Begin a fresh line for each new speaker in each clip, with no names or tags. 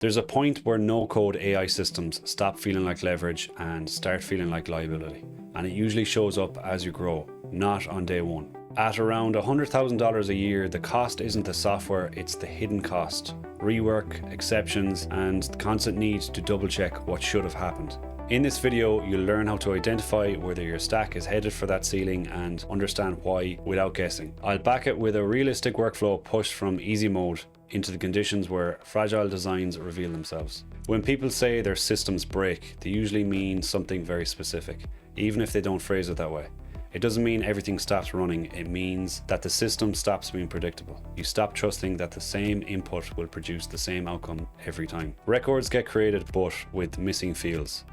There's a point where no-code AI systems stop feeling like leverage and start feeling like liability. And it usually shows up as you grow, not on day one. At around $100,000 a year, the cost isn't the software, it's the hidden cost. Rework, exceptions, and the constant need to double check what should have happened. In this video, you'll learn how to identify whether your stack is headed for that ceiling and understand why without guessing. I'll back it with a realistic workflow pushed from easy mode into the conditions where fragile designs reveal themselves. When people say their systems break, they usually mean something very specific, even if they don't phrase it that way. It doesn't mean everything stops running, it means that the system stops being predictable. You stop trusting that the same input will produce the same outcome every time. Records get created but with missing fields.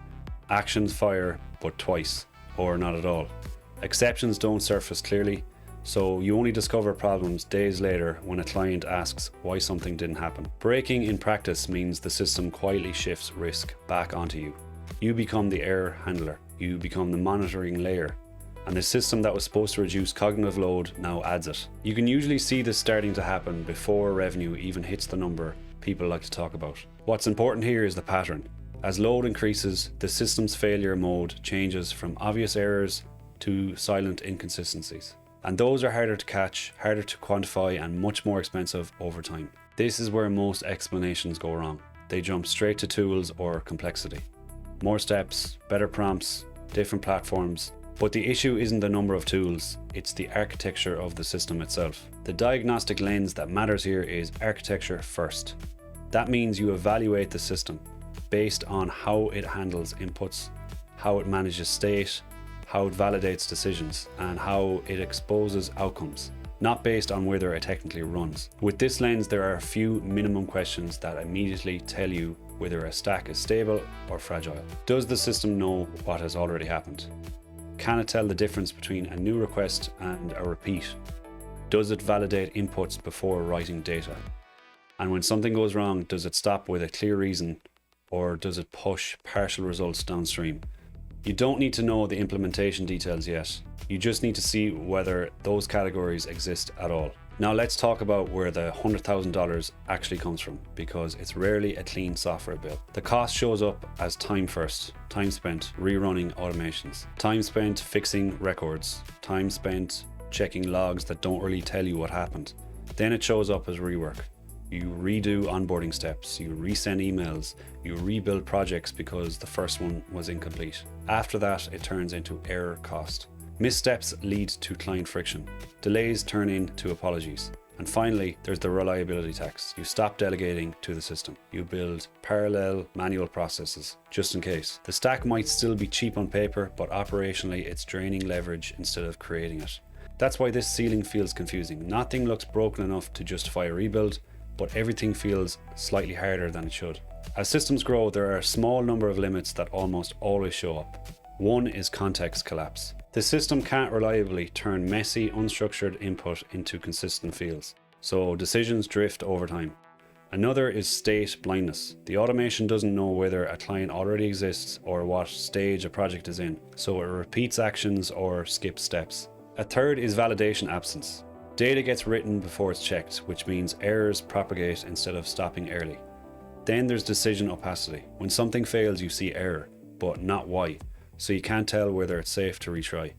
Actions fire but twice, or not at all. Exceptions don't surface clearly, so you only discover problems days later when a client asks why something didn't happen. Breaking in practice means the system quietly shifts risk back onto you. You become the error handler, you become the monitoring layer, and the system that was supposed to reduce cognitive load now adds it. You can usually see this starting to happen before revenue even hits the number people like to talk about. What's important here is the pattern. As load increases, the system's failure mode changes from obvious errors to silent inconsistencies. And those are harder to catch, harder to quantify, and much more expensive over time. This is where most explanations go wrong. They jump straight to tools or complexity. More steps, better prompts, different platforms. But the issue isn't the number of tools, it's the architecture of the system itself. The diagnostic lens that matters here is architecture first. That means you evaluate the system based on how it handles inputs, how it manages state, how it validates decisions, and how it exposes outcomes, not based on whether it technically runs. With this lens, there are a few minimum questions that immediately tell you whether a stack is stable or fragile. Does the system know what has already happened? Can it tell the difference between a new request and a repeat? Does it validate inputs before writing data? And when something goes wrong, does it stop with a clear reason, or does it push partial results downstream? You don't need to know the implementation details yet. You just need to see whether those categories exist at all. Now let's talk about where the $100,000 actually comes from, because it's rarely a clean software bill. The cost shows up as time first, time spent rerunning automations, time spent fixing records, time spent checking logs that don't really tell you what happened. Then it shows up as rework. You redo onboarding steps, you resend emails, you rebuild projects because the first one was incomplete. After that, it turns into error cost. Missteps lead to client friction. Delays turn into apologies. And finally, there's the reliability tax. You stop delegating to the system. You build parallel manual processes, just in case. The stack might still be cheap on paper, but operationally it's draining leverage instead of creating it. That's why this ceiling feels confusing. Nothing looks broken enough to justify a rebuild, but everything feels slightly harder than it should. As systems grow, there are a small number of limits that almost always show up. One is context collapse. The system can't reliably turn messy, unstructured input into consistent fields, so decisions drift over time. Another is state blindness. The automation doesn't know whether a client already exists or what stage a project is in, so it repeats actions or skips steps. A third is validation absence. Data gets written before it's checked, which means errors propagate instead of stopping early. Then there's decision opacity. When something fails, you see error, but not why, so you can't tell whether it's safe to retry.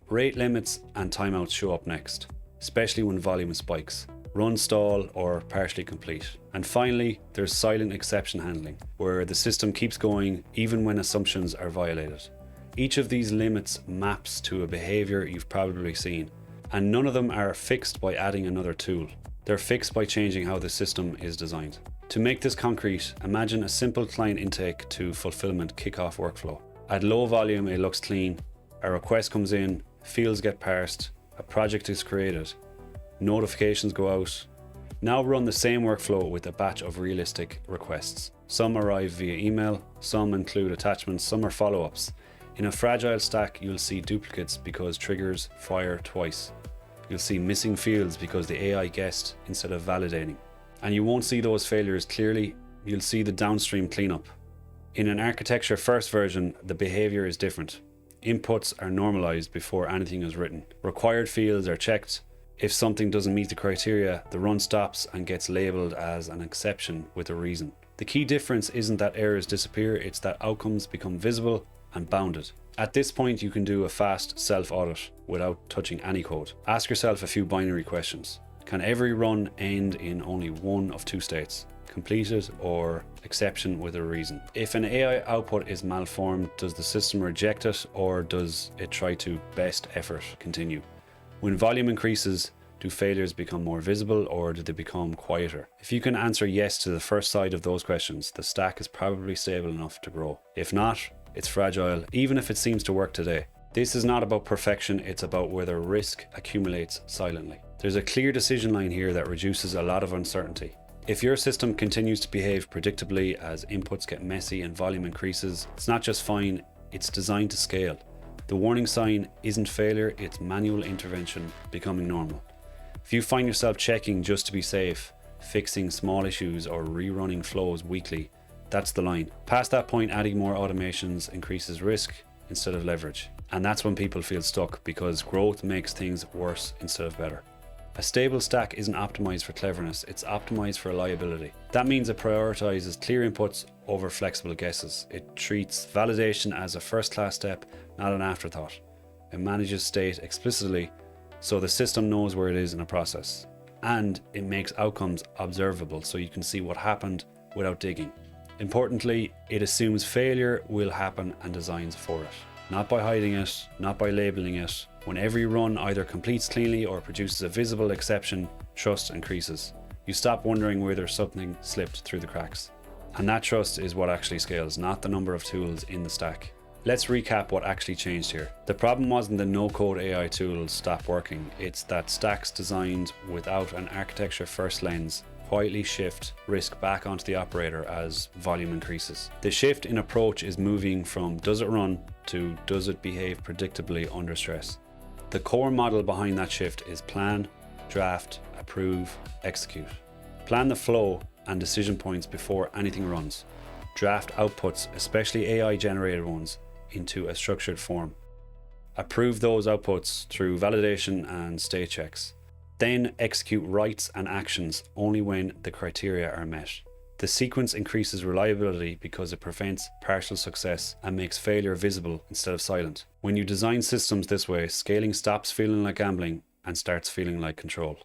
Rate limits and timeouts show up next, especially when volume spikes, run stall or partially complete. And finally, there's silent exception handling, where the system keeps going even when assumptions are violated. Each of these limits maps to a behavior you've probably seen, and none of them are fixed by adding another tool. They're fixed by changing how the system is designed. To make this concrete, imagine a simple client intake to fulfillment kickoff workflow. At low volume, it looks clean. A request comes in, fields get parsed, a project is created, notifications go out. Now run the same workflow with a batch of realistic requests. Some arrive via email, some include attachments, some are follow-ups. In a fragile stack, you'll see duplicates because triggers fire twice. You'll see missing fields because the AI guessed instead of validating. And you won't see those failures clearly, you'll see the downstream cleanup. In an architecture first version, the behavior is different. Inputs are normalized before anything is written. Required fields are checked. If something doesn't meet the criteria, the run stops and gets labeled as an exception with a reason. The key difference isn't that errors disappear, it's that outcomes become visible and bounded. At this point, you can do a fast self-audit without touching any code. Ask yourself a few binary questions. Can every run end in only one of two states? Completed or exception with a reason? If an AI output is malformed, does the system reject it or does it try to best effort continue? When volume increases, do failures become more visible or do they become quieter? If you can answer yes to the first side of those questions, the stack is probably stable enough to grow. If not, it's fragile, even if it seems to work today. This is not about perfection, it's about whether risk accumulates silently. There's a clear decision line here that reduces a lot of uncertainty. If your system continues to behave predictably as inputs get messy and volume increases, it's not just fine, it's designed to scale. The warning sign isn't failure, it's manual intervention becoming normal. If you find yourself checking just to be safe, fixing small issues or rerunning flows weekly, that's the line. Past that point, adding more automations increases risk instead of leverage. And that's when people feel stuck because growth makes things worse instead of better. A stable stack isn't optimized for cleverness, it's optimized for reliability. That means it prioritizes clear inputs over flexible guesses. It treats validation as a first-class step, not an afterthought. It manages state explicitly so the system knows where it is in a process. And it makes outcomes observable so you can see what happened without digging. Importantly, it assumes failure will happen and designs for it. Not by hiding it, not by labeling it. When every run either completes cleanly or produces a visible exception, trust increases. You stop wondering whether something slipped through the cracks. And that trust is what actually scales, not the number of tools in the stack. Let's recap what actually changed here. The problem wasn't that no-code AI tools stopped working, it's that stacks designed without an architecture-first lens quietly shift risk back onto the operator as volume increases. The shift in approach is moving from does it run to does it behave predictably under stress. The core model behind that shift is plan, draft, approve, execute. Plan the flow and decision points before anything runs. Draft outputs, especially AI generated ones, into a structured form. Approve those outputs through validation and state checks. Then execute writes and actions only when the criteria are met. The sequence increases reliability because it prevents partial success and makes failure visible instead of silent. When you design systems this way, scaling stops feeling like gambling and starts feeling like control.